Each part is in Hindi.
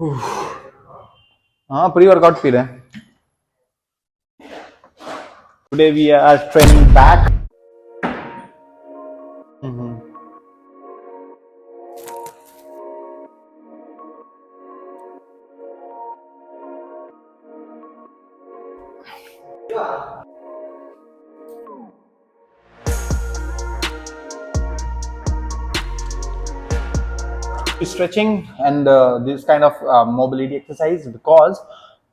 हाँ, प्री वर्कआउट पी रहे हैं। Today we are training back. Stretching and this kind of mobility exercise, because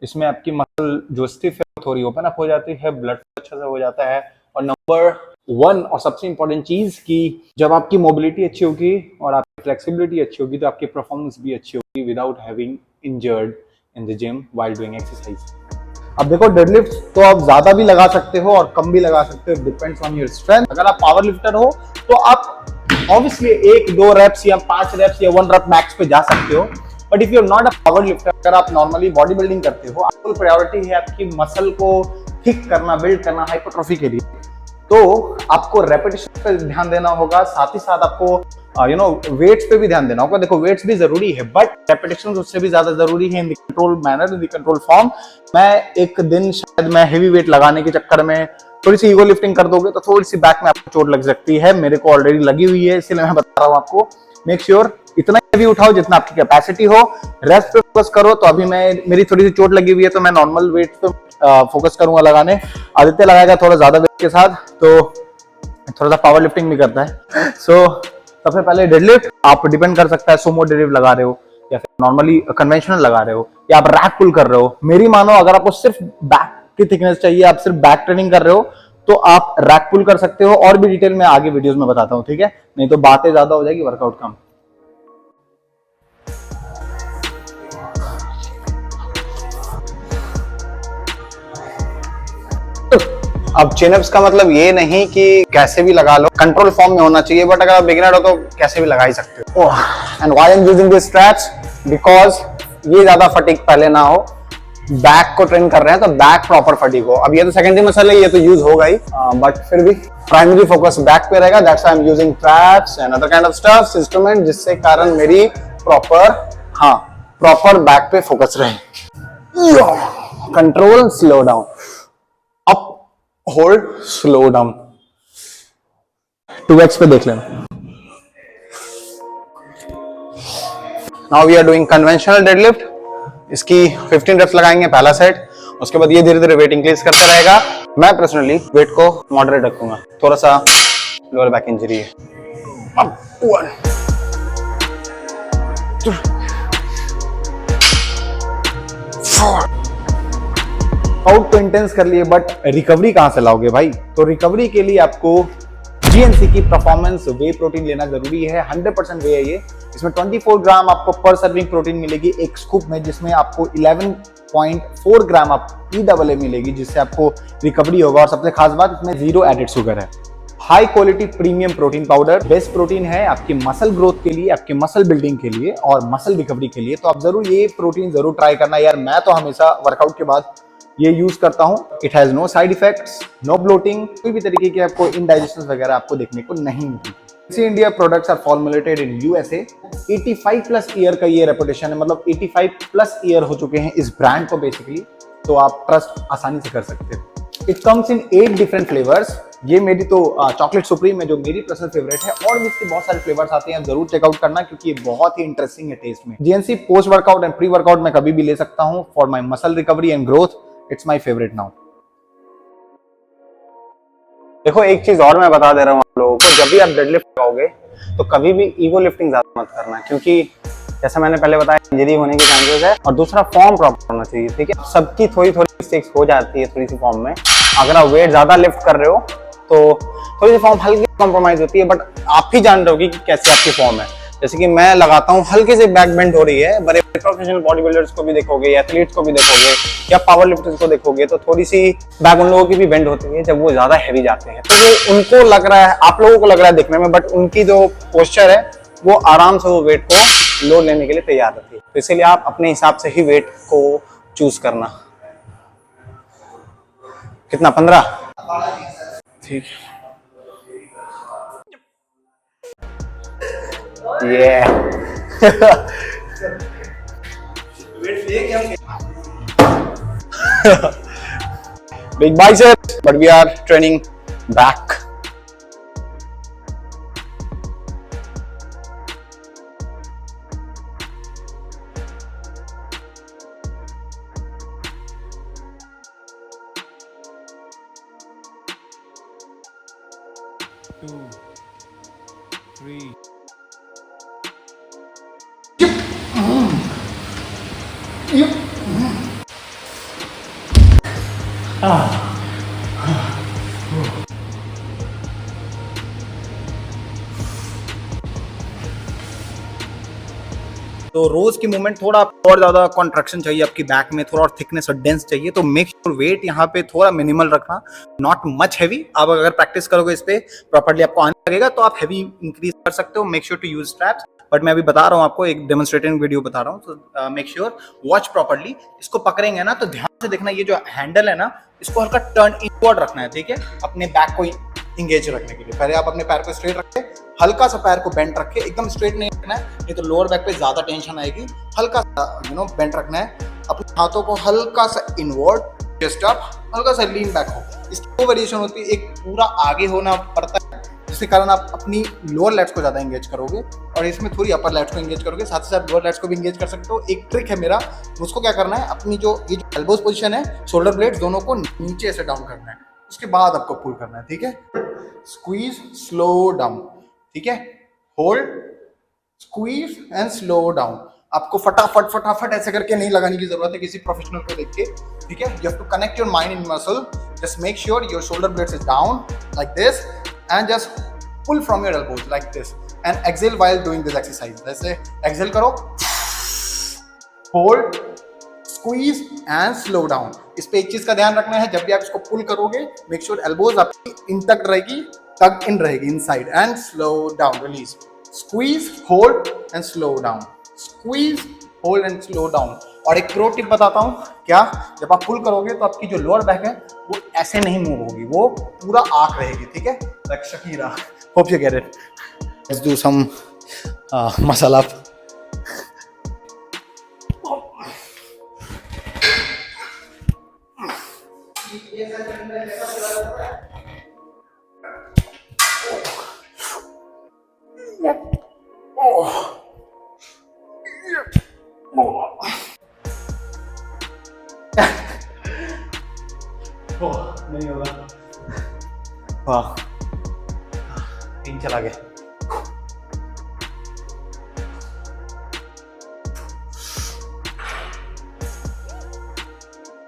इसमें आपकी मसल जो स्टिफ है थोड़ी ओपन अप हो जाती है, ब्लड अच्छे से हो जाता है। और नंबर 1 और सबसे इंपॉर्टेंट चीज कि जब आपकी मोबिलिटी अच्छी होगी और आपकी फ्लेक्सिबिलिटी अच्छी होगी तो आपकी परफॉर्मेंस भी अच्छी होगी without having injured in the gym while doing exercise. अब देखो, डेडलिफ्ट तो आप ज्यादा भी लगा सकते हो और कम भी लगा सकते हो, डिपेंड्स ऑन योर स्ट्रेंथ। अगर आप पावर लिफ्टर हो तो आप ऑब्वियसली 1-2 रेप्स या 5 रेप्स या 1 रेप मैक्स पे जा सकते हो। But if you are not a power lifter, अगर आप नॉर्मली बॉडी बिल्डिंग करते हो, आपको प्रायोरिटी है आपकी मसल को थिक करना, बिल्ड करना हाइपरट्रॉफी के लिए, तो आपको रेपिटेशन पे ध्यान देना होगा। साथ ही साथ आपको वेट्स पे भी ध्यान देना होगा। देखो, वेट्स भी जरूरी है बट रेपिटेशन उससे भी ज्यादा जरूरी है in the control manner, in the control form. मैं एक दिन शायद मैं हेवी वेट लगाने के चक्कर में थोड़ी सी ईगो लिफ्टिंग कर दोगे तो थोड़ी सी बैक में आपको चोट लग सकती है। मेरे को ऑलरेडी लगी हुई है, इसलिए मैं बता रहा हूँ आपको। मेक श्योर इतना हेवी उठाओ जितना आपकी कैपेसिटी हो, रेस्ट पे फोकस करो। तो अभी मेरी थोड़ी सी चोट लगी हुई है तो मैं नॉर्मल वेट पे फोकस करूंगा लगाने। आदित्य लगाएगा थोड़ा ज्यादा वेट के साथ, तो थोड़ा सा पावर लिफ्टिंग भी करता है। सो सबसे पहले डेडलिफ्ट आप डिपेंड कर सकता है, सुमो डेडलिफ्ट लगा रहे हो या फिर नॉर्मली कन्वेंशनल लगा रहे हो या आप रैक पुल कर रहे हो। मेरी मानो, अगर आपको सिर्फ बैक की थिकनेस चाहिए, आप सिर्फ बैक ट्रेनिंग कर रहे हो तो आप रैक पुल कर सकते हो। और भी डिटेल में आगे वीडियोस में बताता हूँ, ठीक है? नहीं तो बातें ज्यादा हो जाएगी, वर्कआउट कम। अब चिनअप्स का मतलब ये नहीं कि कैसे भी लगा लो, कंट्रोल फॉर्म में होना चाहिए। बट अगर आप बिगिनर हो तो कैसे भी लगा ही सकते हो। And why I am using this stretch, because ये ज्यादा फटीग पहले ना हो। बैक को ट्रेन कर रहे हैं तो बैक प्रॉपर फटीग हो। अब ये तो सेकेंडरी मसल है, ये तो यूज होगा ही, बट फिर भी प्राइमरी फोकस बैक पे रहेगा। That's why I am using traps and other kind of stuffs, instrument, जिससे कारण मेरी प्रॉपर बैक पे फोकस रहे। Control, slow down, up, hold, slow down. 2x पे देख लेना। Now we are doing conventional deadlift. इसकी 15 रेप्स लगाएंगे पहला सेट, उसके बाद ये धीरे धीरे वेट इंक्रीज करता रहेगा। मैं पर्सनली वेट को मॉडरेट रखूंगा, थोड़ा सा लोअर बैक इंजरी है। अब 1 2 4। आउट तो इंटेंस कर लिए, बट रिकवरी कहां से लाओगे भाई? तो रिकवरी के लिए आपको जीएनसी की परफॉर्मेंस वे प्रोटीन लेना जरूरी है। 100% वे है ये। इसमें 24 ग्राम आपको पर सर्विंग प्रोटीन मिलेगी एक स्कूप में, जिसमें आपको 11.4 ग्राम आप EAA मिलेगी, जिससे आपको रिकवरी होगा। और सबसे खास बात, इसमें 0 एडेड शुगर है। High quality premium protein powder, best protein है आपकी मसल ग्रोथ के लिए, आपके मसल बिल्डिंग के लिए और मसल रिकवरी के लिए। तो आप जरूर ये प्रोटीन जरूर ट्राई करना यार। मैं तो हमेशा वर्कआउट के बाद ये यूज करता हूं। It has no side effects, no bloating, कोई भी तरीके की आपको इनडाइजेशन वगैरह आपको देखने को नहीं मिलती। India products are formulated in USA. 85+ year का ये रेपुटेशन है, मतलब 85+ ईयर हो चुके हैं इस ब्रांड को बेसिकली। तो आप ट्रस्ट आसानी से कर सकते हो। It comes in 8 different flavours. ये मेरी तो चॉकलेट सुप्रीम है जो मेरी पर्सनल फेवरेट है, और भी इसके बहुत सारे फ्लेवर्स आते हैं, आप जरूर चेकआउट करना क्योंकि ये बहुत ही इंटरेस्टिंग है टेस्ट में। GNC post workout and pre workout में कभी भी ले सकता हूं for my muscle recovery and growth. It's my favourite now. देखो, एक चीज और मैं बता दे रहा हूँ आप लोगों को, जब भी आप डेडलिफ्ट लगाओगे तो कभी भी ईगो लिफ्टिंग ज्यादा मत करना, क्योंकि जैसा मैंने पहले बताया इंजरी होने के चांसेस है। और दूसरा, फॉर्म प्रॉपर होना चाहिए, ठीक है? सबकी थोड़ी थोड़ी मिस्टेक्स हो जाती है थोड़ी सी फॉर्म में। अगर आप वेट ज्यादा लिफ्ट कर रहे हो तो थोड़ी सी फॉर्म हल्की कॉम्प्रोमाइज होती है, बट आप ही जान रहे होगी कि कैसे आपकी फॉर्म है। जैसे कि मैं लगाता हूँ, हल्के से बैक बेंड हो रही है। बड़े प्रोफेशनल बॉडी बिल्डर्स को भी देखोगे, एथलीट्स को भी देखोगे या पावर लिफ्टर्स को देखोगे तो थोड़ी सी बैक उन लोगों की भी बेंड होती है जब वो ज्यादा हैवी जाते हैं। तो जो उनको लग रहा है, आप लोगों को लग रहा है देखने में, बट उनकी जो पोस्चर है वो आराम से वो वेट को लोड लेने के लिए तैयार रहती है। तो इसीलिए आप अपने हिसाब से ही वेट को चूज करना। कितना? 15? ठीक है। Big biceps, but we are training back. Two, three. तो रोज की मूवमेंट थोड़ा और ज्यादा कॉन्ट्रैक्शन चाहिए आपकी बैक में, थोड़ा और थिकनेस और डेंस चाहिए, तो मेक श्योर वेट यहाँ पे थोड़ा मिनिमल रखना, नॉट मच हैवी। आप अगर प्रैक्टिस करोगे इस पे प्रॉपर्ली आपको आने लगेगा तो आप हैवी इंक्रीज कर सकते हो। Make sure to use straps, but मैं अभी बता रहा हूँ आपको, एक डेमोन्स्ट्रेटिंग वीडियो बता रहा हूँ, तो मेक श्योर वॉच प्रॉपर्ली। इसको पकड़ेंगे ना तो ध्यान से देखना, ये जो हैंडल है ना इसको हल्का टर्न इनवर्ड रखना है, ठीक है, अपने बैक को इंगेज रखने के लिए। पहले आप अपने पैर को स्ट्रेट रखें, हल्का सा पैर को बेंट रखें, एकदम स्ट्रेट नहीं रखना है, नहीं तो लोअर बैक पे ज्यादा टेंशन आएगी। हल्का सा बेंट रखना है, अपने हाथों को हल्का सा इनवर्ड, चेस्ट अप, हल्का सा लीन बैक हो। इसकी दो वेरिएशन होती है, एक पूरा आगे होना पड़ता है जिसके कारण आप अपनी लोअर लेट्स को ज्यादा एंगेज करोगे, और इसमें थोड़ी अपर लेट्स को एंगेज करोगे, साथ ही साथ लोअर लेट्स को भी एंगेज कर सकते हो। एक ट्रिक है मेरा, उसको क्या करना है, अपनी जो ये जो एल्बोज पोजीशन है, शोल्डर ब्लेड्स दोनों को नीचे से डाउन करना है, उसके बाद आपको पुल करना है, ठीक है। स्क्वीज, स्लो डाउन, ठीक है, hold, squeeze and slow down. आपको फटाफट फटाफट ऐसे करके नहीं लगाने की जरूरत है किसी प्रोफेशनल को देख के, ठीक है। You have to connect your mind in muscle, just make sure your shoulder blades is down like this and just pull from your elbows like this and exhale while doing this exercise. जैसे एक्सेल करो, hold, squeeze and slow down. इस पे एक चीज का ध्यान रखना है, जब भी आप इसको पुल करोगे मेक श्योर एल्बोज आपकी इंटैक्ट रहेगी, टग इन रहेगी inside, and slow down, release, squeeze, hold and slow down, squeeze, hold and slow down. और एक प्रो टिप बताता हूँ, क्या, जब आप पुल करोगे तो आपकी जो लोअर बैक है वो ऐसे नहीं मूव होगी, वो पूरा आंख रहेगी, ठीक है, like Shakira. Hope you get it. Let's do some muscle up. नहीं होगा, वाह, 3 चला गया।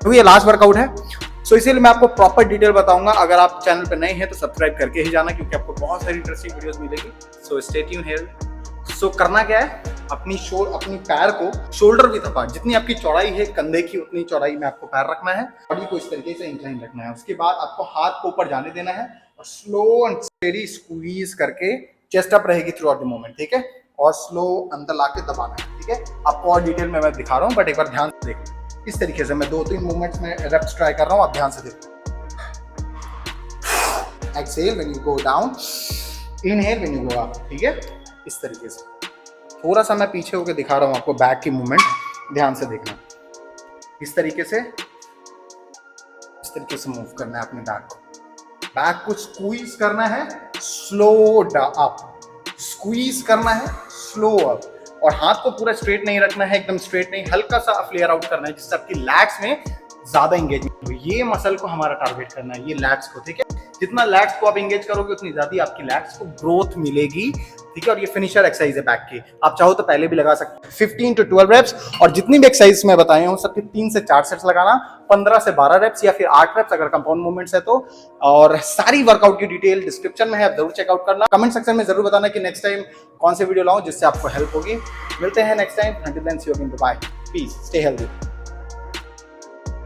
तो ये लास्ट वर्कआउट है, सो इसीलिए मैं आपको प्रॉपर डिटेल बताऊंगा। अगर आप चैनल पे नए हैं तो सब्सक्राइब करके ही जाना, क्योंकि आपको बहुत सारी इंटरेस्टिंग वीडियोस मिलेगी। So stay tune here. So करना क्या है, अपनी पैर को शोल्डर विड्थ अपार्ट, जितनी आपकी चौड़ाई है कंधे की उतनी चौड़ाई में आपको पैर रखना है, बॉडी को इस तरीके से इंक्लाइन रखना है। उसके बाद आपको हाथ को ऊपर जाने देना है और स्लो एंड स्टेडी स्क्वीज करके चेस्ट अप रहेगी थ्रू आउट द मोमेंट, ठीक है, और स्लो अंदर लाके दबाना है, ठीक है। आपको और डिटेल में मैं दिखा रहा हूँ, बट एक बार ध्यान से देखो। इस तरीके से मैं 2-3 मूवमेंट्स में रेप्स ट्राई कर रहा हूँ, आप ध्यान से देखो। Exhale when you go down, inhale when you go up, ठीक है, इस तरीके से। थोड़ा सा मैं पीछे होकर दिखा रहा हूँ आपको बैक की मूवमेंट, ध्यान से देखना। इस तरीके से मूव करना है अपने बैक को स्क्वीज करना है, स्लो अप, स्क्वीज करना है, स्लो अप, और हाथ को पूरा स्ट्रेट नहीं रखना है, एकदम स्ट्रेट नहीं, हल्का सा फ्लेयर आउट करना है जिससे आपकी लैट्स में ज्यादा एंगेजमेंट हो। ये मसल को हमारा टारगेट करना है, ये लैट्स को, ठीक है। जितना लैट्स को आप एंगेज करोगे उतनी ज्यादा आपकी लैट्स को ग्रोथ मिलेगी, ठीक है। और ये फिनिशर एक्सरसाइज है बैक की, आप चाहो तो पहले भी लगा सकते हैं 15 to 12 रेप्स, और जितनी भी एक्सरसाइज मैं बताए हूँ सबके 3 से 4 सेट्स लगाना, 15 से 12 रेप्स या फिर 8 रेप्स अगर कंपाउंड मूवमेंट्स है तो। और सारी वर्कआउट की डिटेल डिस्क्रिप्शन में है, आप जरूर चेकआउट करना। कमेंट सेक्शन में जरूर बताना कि नेक्स्ट टाइम कौन से वीडियो लाऊं जिससे आपको हेल्प होगी। मिलते हैं next time, until then see you again, bye, peace, stay healthy.